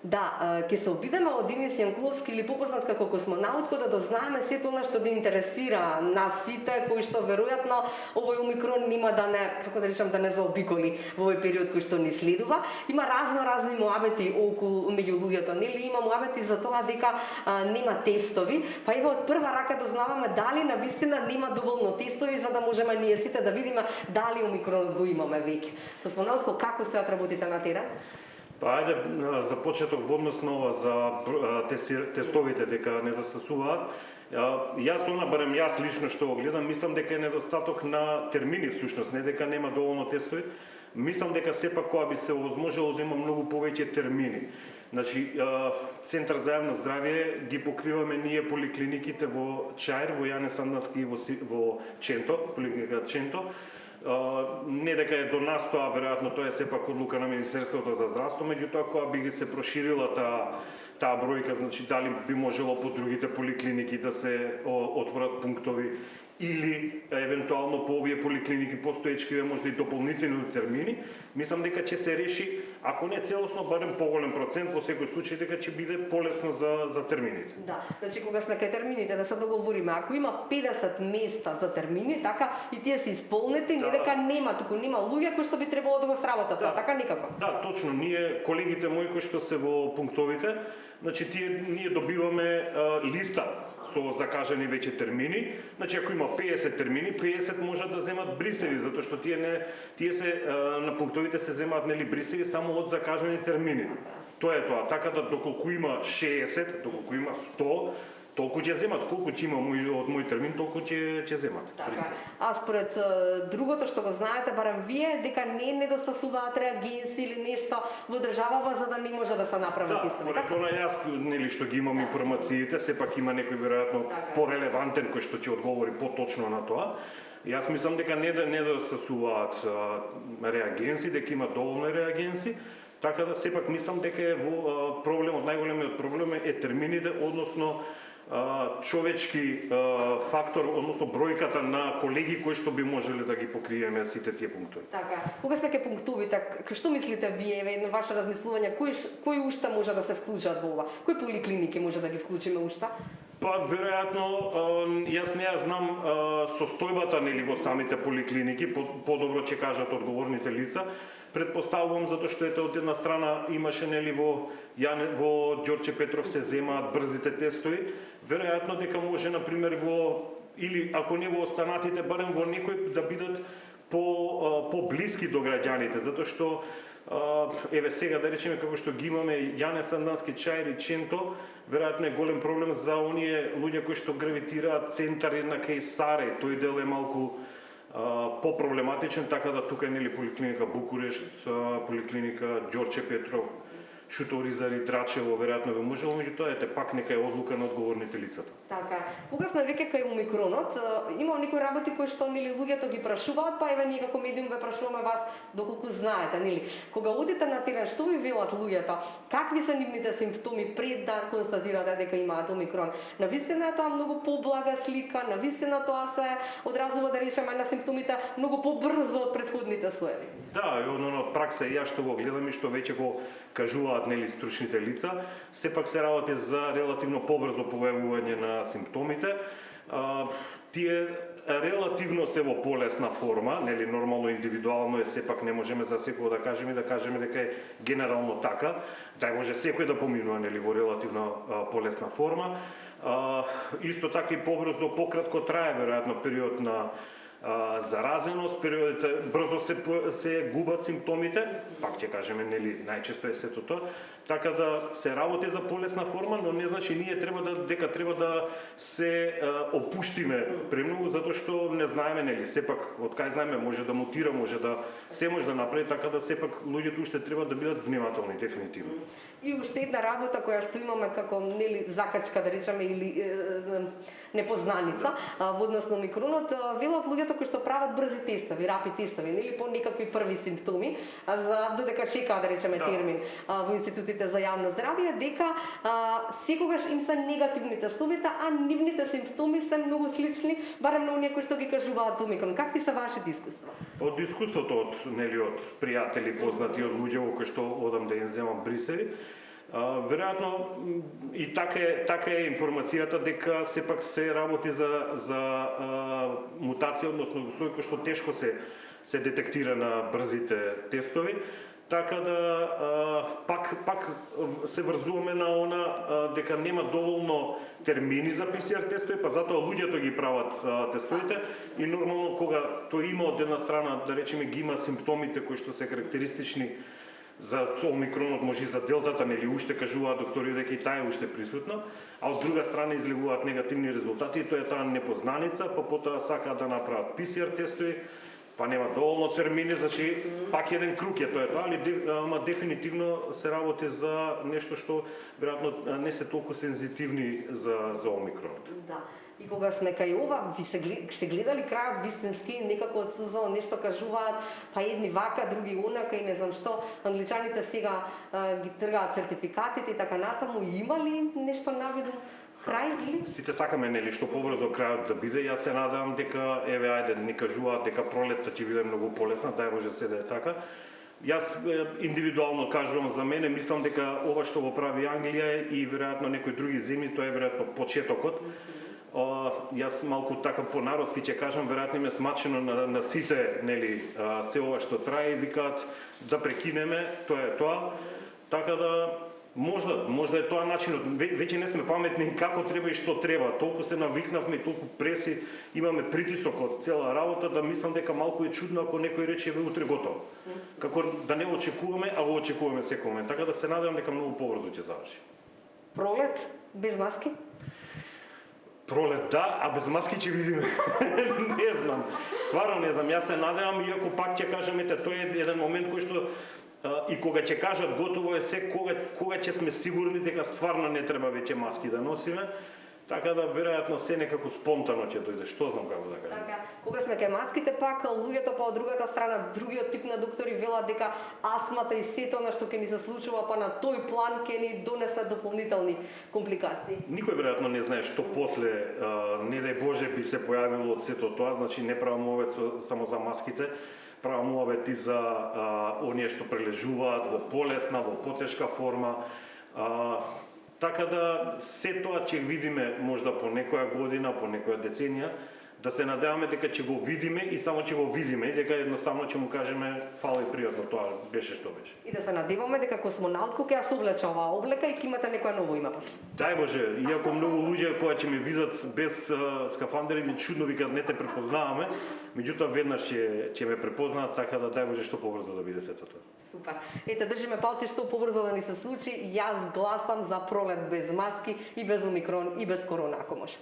Да, ќе се обидеме од Денис Јанкуловски или попознат како космонаутко да дознаеме сето она што да интересира нас сите кои што веројатно овој омикрон нема да не, како да речам, да не заобиколи во овој период кој што ни следува. Има разни муабети околу меѓу луѓето, нели? Има муабети за тоа дека нема тестови, па ево од прва рака дознаваме дали навистина нема доволно тестови за да можеме ние сите да видиме дали омикронот го имаме веќе. Космонаутко, како се работите на терен? Па ајде за почеток во однос на ова за тестовите дека недостасуваат. Јас барем јас лично што го гледам, мислам дека е недостаток на термини всушност, не дека нема доволно тестови. Мислам дека сепак кога би се овозможело да има многу повеќе термини. Значи, Центар за јавно здравје ги покриваме ние поликлиниките во Чаир, во Јане Сандански и во Ченто, поликлиника Ченто. Не дека е до нас тоа, веројатно тоа е сепак одлука на Министерството за здравство, меѓутоа кога би ги се проширила таа бројка, значи дали би можело по другите поликлиники да се отворат пунктови или евентуално по овие поликлиники постоечкиве можда и дополнителни термини, мислам дека ќе се реши, ако не целосно, барем поголем процент во секој случај дека ќе биде полесно за термините. Да, значи кога сме кај термините да се договориме, ако има 50 места за термини, така и тие се исполнети, не дека нема, туку нема луѓе кои што би требало да го сработат тоа, така никако. Да, точно, ние колегите мои кои што се во пунктовите, значи ние добиваме листа со закажани веќе термини. Значи ако има 50 термини, 50 можат да земат брисеви, затоа што тие се на пунктовите се земаат нели брисеви само од закажани термини. Тоа е тоа. Така да доколку има 60, доколку има 100, толку ќе земат, колку ќе има од мој термин, толку ќе земат. Така. А според другото што го знаете, барем вие, дека не недостасуваат реагенси или нешто во државава за да не може да се направи тестови. Да, според јас нели што ги имам информациите, сепак има некој веројатно порелевантен кој што ќе одговори поточно на тоа. Јас мислам дека недостасуваат реагенси, дека има доволно реагенси. Така да сепак мислам дека е проблемот, најголемиот проблем е термините, односно човечки фактор, односно бројката на колеги кои што би можеле да ги покриеме сите тие пунктови. Така, кога сме ке пунктовите, што мислите вие, едно ваше размислување, кои уште може да се вклучат во ова? Кои поликлиники може да ги вклучиме уште? Па веројатно јас не ја знам состојбата нели во самите поликлиники, подобро ќе кажат одговорните лица. Предпоставувам затоа што ете од една страна имаше нели во Ѓорче Петров се земаат брзите тестови, веројатно дека може на пример или ако не во останатите, барем во некој да бидат по блиски до граѓаните, затоа што еве сега да речеме како што ги имаме Јане Сандански, Чаир и Ченто, веројатно е голем проблем за оние луѓе кои што гравитираат центари на кај Сарај, тој дел е малку по-проблематичен, така да тука е нели поликлиника Букурешт, поликлиника Ѓорче Петров, Шуторизари, Драчево, веројатно би можело, меѓутоа ете пак нека е одлука на одговорните лицата. Така, кога сме веќе кај омикронот, има некои работи кои што нели луѓето ги прашуваат, па еве ние како медиум ве прашуваме вас доколку знаете, нели, кога одите на терен, што ви велат луѓето? Какви се нивните симптоми пред да констатирате дека имаат омикрон? Навистина е тоа многу поблага слика, навистина тоа се одразува да речеме на симптомите многу побрзо од претходните соеви. Да, од пракса јас што го гледам и што веќе го кажуваат нели стручните лица, сепак се работи за релативно побрзо појавување на симптомите. Тие релативно се во полесна форма, нели нормално индивидуално е, сепак не можеме за секој да кажеме дека е генерално така, да може секој да поминува нели во релативно полесна форма. Исто така и побрзо, пократко трае веројатно период на заразеност, периодите брзо се губат симптомите, пак ќе кажеме нели најчесто е сето тоа, така да се работи за полесна форма, но не значи ние треба да се опуштиме премногу затоа што не знаеме нели, сепак од кај знаеме може да мутира, може да направи, така да сепак луѓето уште треба да бидат внимателни дефинитивно. И уште една работа која што имаме како нели закачка да речеме или непознаница во однос на омикронот, велат луѓето кои што прават брзи тестови, рапид тестови, нели по некакви први симптоми, за додека чекаат да речеме термин во институтите за јавно здравје, дека секогаш им се негативни тестовите, а нивните симптоми се многу слични, барем на оние кои што ги кажуваат за омикрон. Какви се вашите искуства? Од искуството од пријатели, познати од луѓе кои што одам да им земам брисеви, Веројатно и така е информацијата дека сепак се работи за мутација, односно сој кој што тешко се детектира на брзите тестови. Така да пак се врзуваме на она дека нема доволно термини за ПСР тестови, па затоа луѓето ги прават тестовите и нормално кога тој има од една страна, да речеме, ги има симптомите кои што се карактеристични за омикронот, може и за делтата, нели уште кажуваат доктори дека и таа е уште присутна, а од друга страна излегуваат негативни резултати и тоа е таа непознаница, па потоа сакаат да направат ПСР тестови, па нема доволно термини, значи пак еден круг е тоа, ама дефинитивно се работи за нешто што веројатно не се толку сензитивни за омикронот. Да. И кога сме кај ова, ви се гледали крајот вистински, некако од СЗО нешто кажуваат, па едни вака, други унака и не знам што, англичаните сега ги тргаат сертификатите и така натаму, има ли нешто навидум крај или? Сите сакаме, нели, што побрзо крајот да биде. Јас се надевам дека, еве, ајде, ни кажуваат дека пролетта ќе биде многу полесна, дај Боже се да е така. Јас индивидуално кажувам за мене, мислам дека ова што го прави Англија и веројатно некои други земји, тоа е веројатно почетокот. Јас малку така по-народски ќе кажам, веројатно им е смачено на сите, нели, се ова што трае и викаат да прекинеме, тоа е тоа. Така да можда е тоа начинот. Веќе не сме паметни како треба и што треба. Толку се навикнавме, толку преси, имаме притисок од цела работа, да мислам дека малку е чудно ако некој рече ве утре готово. Како да не очекуваме, а го очекуваме секој момент. Така да се надевам дека многу побрзо ќе заврши. Пролет без маски? Пролет, да, а без маски ќе видиме. Не знам. Стварно не знам. Јас се надевам, иако пак ќе кажам, тоа е еден момент кој што и кога ќе кажат готово е се, кога ќе сме сигурни дека стварно не треба веќе маски да носиме, така да веројатно се некако спонтано ќе дојде, што знам како да кажам. Така, кога сме кај маските пак, луѓето па од другата страна, другиот тип на доктори велат дека астмата и сето она што ќе ни се случува, па на тој план ќе ни донесе дополнителни компликации. Никој веројатно не знае што после, не дај Боже, би се појавило од сето тоа, значи не правам овој само за маските, правам муабет и за оние што прележуваат во полесна, во потешка форма. Така да се тоа ќе видиме можда по некоја година, по некоја деценија, да се надеваме дека ќе го видиме и само ќе го видиме и дека едноставно ќе му кажеме фала и пријатно, тоа беше што беше. И да се надеваме дека космонаутко ќе ја се облече оваа облека и ќе имате некоја ново име после. Дај Боже, иако многу луѓе кои ќе ме видат без скафандери ми чудно викаат не те препознаваме, меѓутоа веднаш ќе ме препознаат, така да дај Боже што побрзо да биде сето тоа. Супер. Ете, држиме палци што побрзо да ни се случи. Јас гласам за пролет без маски и без омикрон и без корона, ако може.